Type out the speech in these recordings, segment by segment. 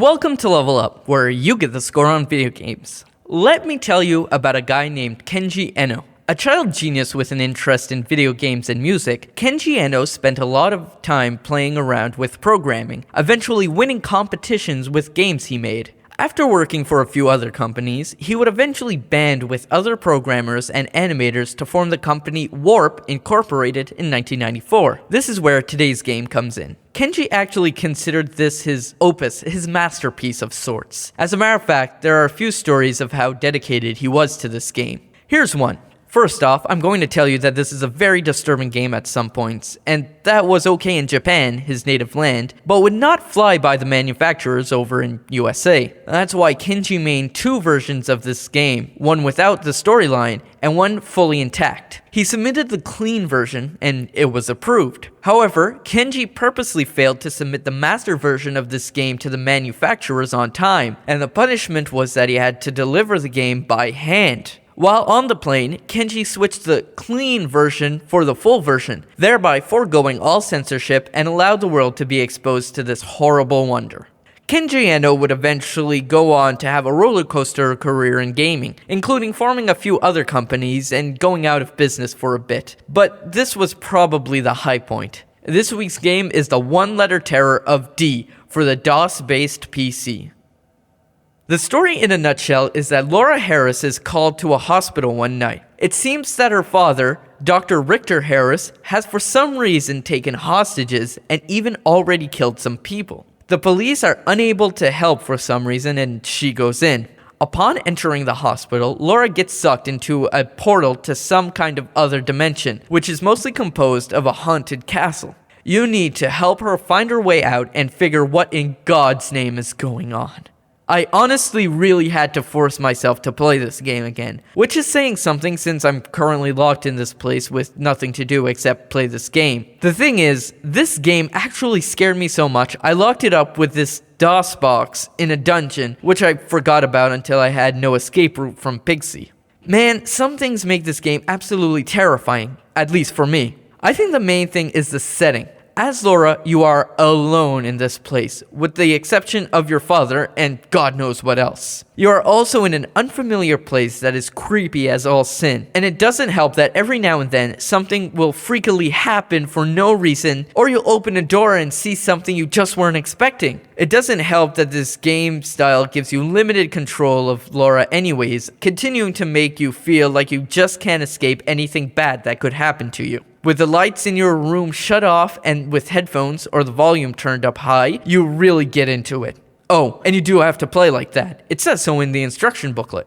Welcome to Level Up, where you get the score on video games. Let me tell you about a guy named Kenji Eno. A child genius with an interest in video games and music, Kenji Eno spent a lot of time playing around with programming, eventually winning competitions with games he made. After working for a few other companies, he would eventually band with other programmers and animators to form the company Warp Incorporated in 1994. This is where today's game comes in. Kenji actually considered this his opus, his masterpiece of sorts. As a matter of fact, there are a few stories of how dedicated he was to this game. Here's one. First off, I'm going to tell you that this is a very disturbing game at some points, and that was okay in Japan, his native land, but would not fly by the manufacturers over in USA. That's why Kenji made two versions of this game, one without the storyline, and one fully intact. He submitted the clean version, and it was approved. However, Kenji purposely failed to submit the master version of this game to the manufacturers on time, and the punishment was that he had to deliver the game by hand. While on the plane, Kenji switched the clean version for the full version, thereby foregoing all censorship and allowed the world to be exposed to this horrible wonder. Kenji Eno would eventually go on to have a roller coaster career in gaming, including forming a few other companies and going out of business for a bit. But this was probably the high point. This week's game is the one-letter terror of D for the DOS-based PC. The story in a nutshell is that Laura Harris is called to a hospital one night. It seems that her father, Dr. Richter Harris, has for some reason taken hostages and even already killed some people. The police are unable to help for some reason and she goes in. Upon entering the hospital, Laura gets sucked into a portal to some kind of other dimension, which is mostly composed of a haunted castle. You need to help her find her way out and figure what in God's name is going on. I honestly really had to force myself to play this game again, which is saying something since I'm currently locked in this place with nothing to do except play this game. The thing is, this game actually scared me so much I locked it up with this DOS box in a dungeon, which I forgot about until I had no escape route from Pixie. Man, some things make this game absolutely terrifying, at least for me. I think the main thing is the setting. As Laura, you are alone in this place, with the exception of your father and God knows what else. You are also in an unfamiliar place that is creepy as all sin, and it doesn't help that every now and then something will freakily happen for no reason, or you'll open a door and see something you just weren't expecting. It doesn't help that this game style gives you limited control of Laura anyways, continuing to make you feel like you just can't escape anything bad that could happen to you. With the lights in your room shut off and with headphones or the volume turned up high, you really get into it. Oh, and you do have to play like that. It says so in the instruction booklet.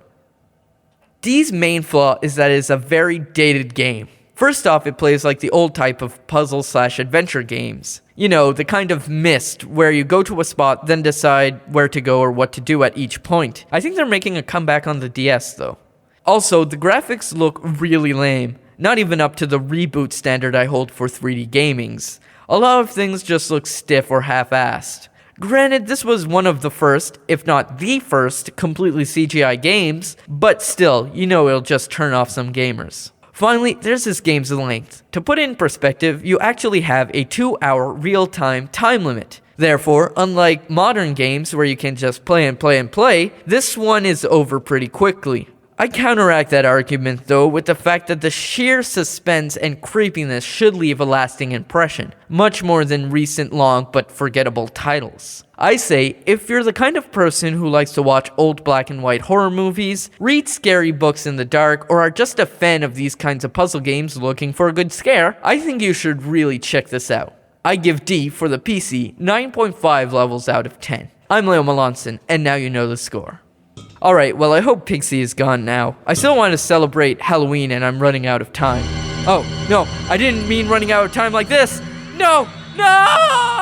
D's main flaw is that it is a very dated game. First off, it plays like the old type of puzzle/adventure games. You know, the kind of Myst, where you go to a spot, then decide where to go or what to do at each point. I think they're making a comeback on the DS though. Also, the graphics look really lame. Not even up to the reboot standard I hold for 3D gamings. A lot of things just look stiff or half-assed. Granted, this was one of the first, if not the first, completely CGI games, but still, you know it'll just turn off some gamers. Finally, there's this game's length. To put it in perspective, you actually have a 2-hour real-time time limit. Therefore, unlike modern games where you can just play and play and play, this one is over pretty quickly. I counteract that argument though with the fact that the sheer suspense and creepiness should leave a lasting impression, much more than recent long but forgettable titles. I say, if you're the kind of person who likes to watch old black and white horror movies, read scary books in the dark, or are just a fan of these kinds of puzzle games looking for a good scare, I think you should really check this out. I give D for the PC 9.5 levels out of 10. I'm Leo Melanson, and now you know the score. Alright, well I hope Pixie is gone now. I still want to celebrate Halloween and I'm running out of time. Oh, no, I didn't mean running out of time like this! No! No!